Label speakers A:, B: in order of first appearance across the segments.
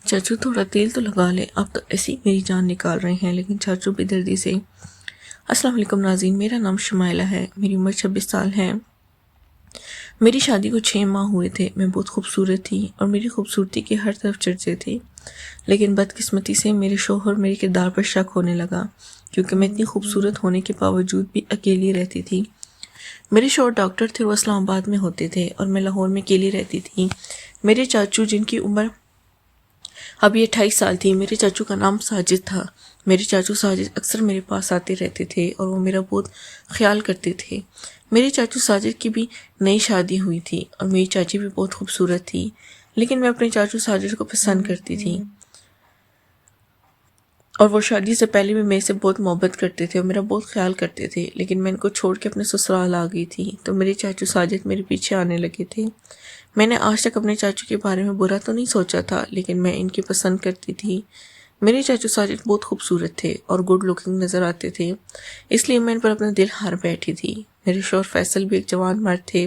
A: चाचू थोड़ा तेल तो लगा ले, आप तो ऐसी मेरी जान निकाल रहे हैं। लेकिन चाचू बेदर्दी से। अस्सलाम वालेकुम नाज़रीन, मेरा नाम शुमाइला है, मेरी उम्र 26 साल है। मेरी शादी को 6 माह हुए थे। मैं बहुत खूबसूरत थी और मेरी खूबसूरती के हर तरफ चर्चे थे। लेकिन बदकिस्मती से मेरे शौहर मेरे किरदार पर शक होने लगा, क्योंकि मैं इतनी खूबसूरत होने के बावजूद भी अकेली रहती थी। मेरे शौहर डॉक्टर थे, वो इस्लामाबाद में होते थे और मैं लाहौर में अकेली रहती थी। मेरे चाचू, जिनकी उम्र अभी 28 साल थी, मेरे चाचू का नाम साजिद था। मेरे चाचू साजिद अक्सर मेरे पास आते रहते थे और वो मेरा बहुत ख्याल करते थे। मेरे चाचू साजिद की भी नई शादी हुई थी और मेरी चाची भी बहुत खूबसूरत थी। लेकिन मैं अपने चाचू साजिद को पसंद करती थी और वो शादी से पहले भी मेरे से बहुत मोहब्बत करते थे और मेरा बहुत ख्याल करते थे। लेकिन मैं इनको छोड़ के अपने ससुराल आ गई थी तो मेरे चाचू साजिद मेरे पीछे आने लगे थे। मैंने आज तक अपने चाचू के बारे में बुरा तो नहीं सोचा था, लेकिन मैं इनकी पसंद करती थी। मेरे चाचू साजिद बहुत खूबसूरत थे और गुड लुकिंग नज़र आते थे, इसलिए मैं इन पर अपना दिल हार बैठी थी। मेरे शौहर फैसल भी एक जवान मर्द थे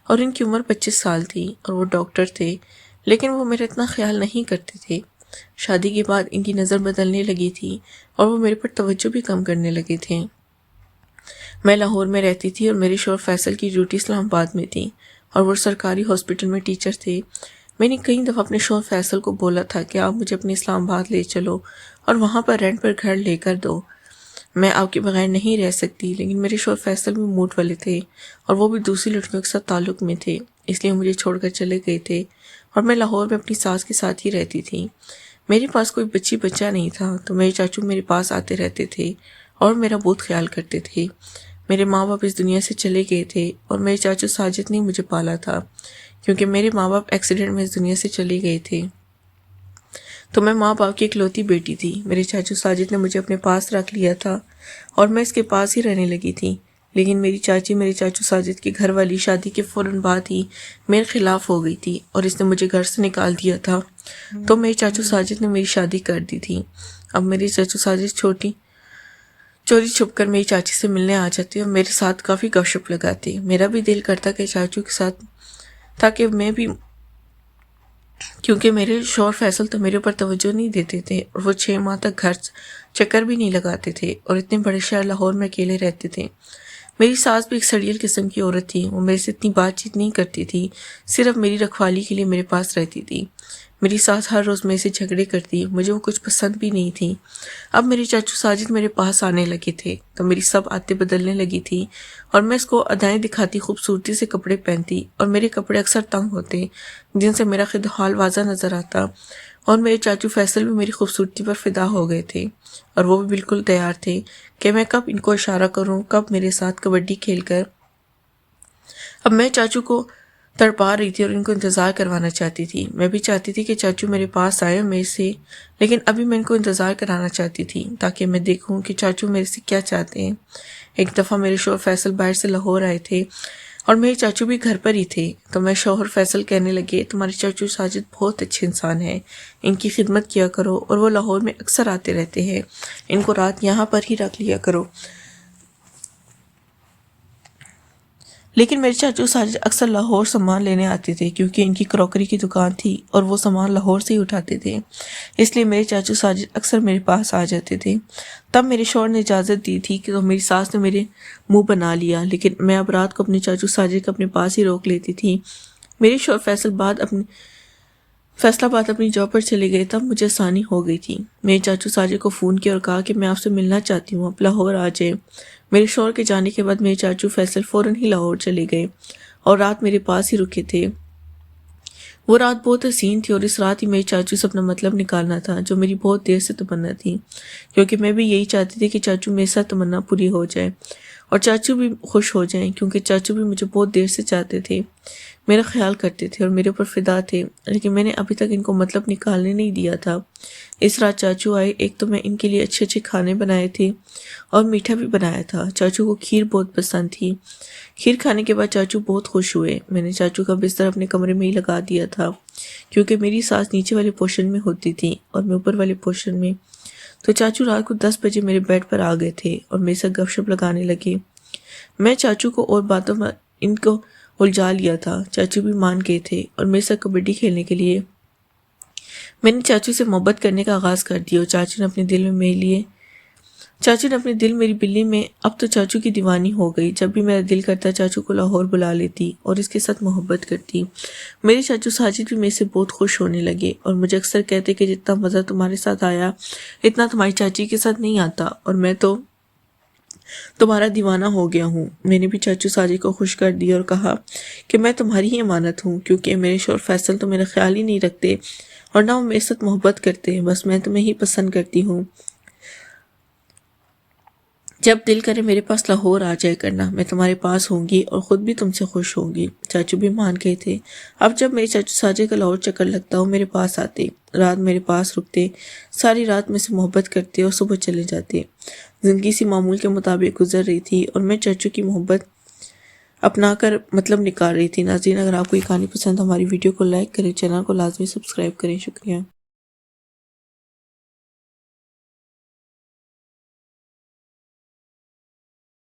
A: और इनकी उम्र 25 साल थी और वो डॉक्टर थे, लेकिन वो मेरा इतना ख्याल नहीं करते थे। शादी के बाद इनकी नज़र बदलने लगी थी और वो मेरे पर तवज्जो भी कम करने लगे थे। मैं लाहौर में रहती थी और मेरे शौहर फैसल की ड्यूटी इस्लामाबाद में थी और वो सरकारी हॉस्पिटल में टीचर थे। मैंने कई दफ़ा अपने शौहर फैसल को बोला था कि आप मुझे अपने इस्लामाबाद ले चलो और वहाँ पर रेंट पर घर लेकर दो, मैं आपके बगैर नहीं रह सकती। लेकिन मेरे शौहर फैसल भी मूड वाले थे और वो भी दूसरी लड़कियों के साथ ताल्लुक़ में थे, इसलिए मुझे छोड़कर चले गए थे और मैं लाहौर में अपनी सास के साथ ही रहती थी। मेरे पास कोई बच्ची बच्चा नहीं था तो मेरे चाचू मेरे पास आते रहते थे और मेरा बहुत ख्याल करते थे। मेरे माँ बाप इस दुनिया से चले गए थे और मेरे चाचू साजिद ने मुझे पाला था, क्योंकि मेरे माँ बाप एक्सीडेंट में इस दुनिया से चले गए थे। तो मैं माँ बाप की इकलौती बेटी थी। मेरे चाचू साजिद ने मुझे अपने पास रख लिया था और मैं इसके पास ही रहने लगी थी। लेकिन मेरी चाची मेरे चाचू साजिद की घर वाली शादी के फ़ौरन बाद ही मेरे खिलाफ हो गई थी और इसने मुझे घर से निकाल दिया था। तो मेरे चाचू साजिद ने मेरी शादी कर दी थी। अब मेरे चाचू साजिद चोरी छुप कर मेरी चाची से मिलने आ जाती और मेरे साथ काफ़ी गपशप लगाती। मेरा भी दिल करता कि चाचू के साथ, ताकि मैं भी, क्योंकि मेरे शौहर फैसल तो मेरे ऊपर तवज्जो नहीं देते थे और वो 6 माह तक घर चक्कर भी नहीं लगाते थे और इतने बड़े शहर लाहौर में अकेले रहते थे। मेरी सास भी एक सड़ियल किस्म की औरत थी। वो मेरे से इतनी बातचीत नहीं करती थी, सिर्फ मेरी रखवाली के लिए मेरे पास रहती थी। मेरी सास हर रोज़ मेरे से झगड़े करती, मुझे वो कुछ पसंद भी नहीं थी। अब मेरे चाचू साजिद मेरे पास आने लगे थे तो मेरी सब आदतें बदलने लगी थी और मैं इसको अदाएँ दिखाती, खूबसूरती से कपड़े पहनती और मेरे कपड़े अक्सर तंग होते, जिनसे मेरा खुदहाल वाज़ा नज़र आता। और मेरे चाचू फैसल भी मेरी खूबसूरती पर फ़िदा हो गए थे और वो भी बिल्कुल तैयार थे कि मैं कब इनको इशारा करूं, कब मेरे साथ कबड्डी खेलकर। अब मैं चाचू को तड़पा रही थी और इनको इंतज़ार करवाना चाहती थी। मैं भी चाहती थी कि चाचू मेरे पास आए मेरे से, लेकिन अभी मैं इनको इंतज़ार कराना चाहती थी ताकि मैं देखूं कि चाचू मेरे से क्या चाहते हैं। एक दफ़ा मेरे शौहर फैसल बाहर से लाहौर आए थे और मेरे चाचू भी घर पर ही थे, तो मैं शौहर फैसल कहने लगे, तुम्हारे चाचू साजिद बहुत अच्छे इंसान हैं, इनकी खिदमत किया करो और वो लाहौर में अक्सर आते रहते हैं, इनको रात यहाँ पर ही रख लिया करो। लेकिन मेरे चाचू साजिद अक्सर लाहौर सामान लेने आते थे, क्योंकि इनकी क्रॉकरी की दुकान थी और वो सामान लाहौर से ही उठाते थे, इसलिए मेरे चाचू साजिद अक्सर मेरे पास आ जाते थे। तब मेरे शौहर ने इजाज़त दी थी कि तो मेरी सास ने मेरे मुंह बना लिया, लेकिन मैं अब रात को अपने चाचू साजिद को अपने पास ही रोक लेती थी। मेरे शौहर फैसलाबाद अपनी जॉब पर चले गए, तब मुझे आसानी हो गई थी। मेरे चाचू साजिद को फ़ोन किया और कहा कि मैं आपसे मिलना चाहती हूँ, आप लाहौर आ जाए। मेरे शौहर के जाने के बाद मेरे चाचू फैसल फ़ौरन ही लाहौर चले गए और रात मेरे पास ही रुके थे। वो रात बहुत हसीन थी और इस रात ही मेरे चाचू से अपना मतलब निकालना था, जो मेरी बहुत देर से तमन्ना थी, क्योंकि मैं भी यही चाहती थी कि चाचू मेरे साथ तमन्ना पूरी हो जाए और चाचू भी खुश हो जाएं, क्योंकि चाचू भी मुझे बहुत देर से चाहते थे, मेरा ख्याल करते थे और मेरे ऊपर फ़िदा थे। लेकिन मैंने अभी तक इनको मतलब निकालने नहीं दिया था। इस रात चाचू आए। एक तो मैं इनके लिए अच्छे अच्छे खाने बनाए थे और मीठा भी बनाया था। चाचू को खीर बहुत पसंद थी। खीर खाने के बाद चाचू बहुत खुश हुए। मैंने चाचू का बिस्तर अपने कमरे में ही लगा दिया था, क्योंकि मेरी सास नीचे वाले पोर्शन में होती थी और मैं ऊपर वाले पोर्शन में। तो चाचू रात को 10 बजे मेरे बेड पर आ गए थे और मेरे साथ गपशप लगाने लगे। मैं चाचू को और बातों में इनको उलझा लिया था। चाचू भी मान गए थे और मेरे साथ कबड्डी खेलने के लिए میں نے چاچو سے محبت کرنے کا آغاز کر دیا اور چاچو نے اپنے دل میری بلی میں اب تو چاچو کی دیوانی ہو گئی۔ جب بھی میرا دل کرتا چاچو کو لاہور بلا لیتی اور اس کے ساتھ محبت کرتی۔ میرے چاچو ساجد بھی میرے سے بہت خوش ہونے لگے اور مجھے اکثر کہتے کہ جتنا مزہ تمہارے ساتھ آیا اتنا تمہاری چاچی کے ساتھ نہیں آتا، اور میں تو تمہارا دیوانہ ہو گیا ہوں۔ میں نے بھی چاچو ساجد کو خوش کر دیا اور کہا کہ میں تمہاری ہی امانت ہوں، کیونکہ میرے شوہر فیصل تو میرا خیال ہی نہیں رکھتے اور نہ وہ میرے ساتھ محبت کرتے، بس میں تمہیں ہی پسند کرتی ہوں۔ جب دل کرے میرے پاس لاہور آ جائے کرنا، میں تمہارے پاس ہوں گی اور خود بھی تم سے خوش ہوں گی۔ چاچو بھی مان گئے تھے۔ اب جب میرے چاچو ساجد کا لاہور چکر لگتا وہ میرے پاس آتے، رات میرے پاس رکتے، ساری رات میں سے محبت کرتے اور صبح چلے جاتے۔ زندگی سی معمول کے مطابق گزر رہی تھی اور میں چاچو کی محبت اپنا کر مطلب نکال رہی تھی۔ ناظرین، اگر آپ کو یہ کہانی پسند ہماری ویڈیو کو لائک کریں، چینل کو لازمی سبسکرائب کریں۔ شکریہ۔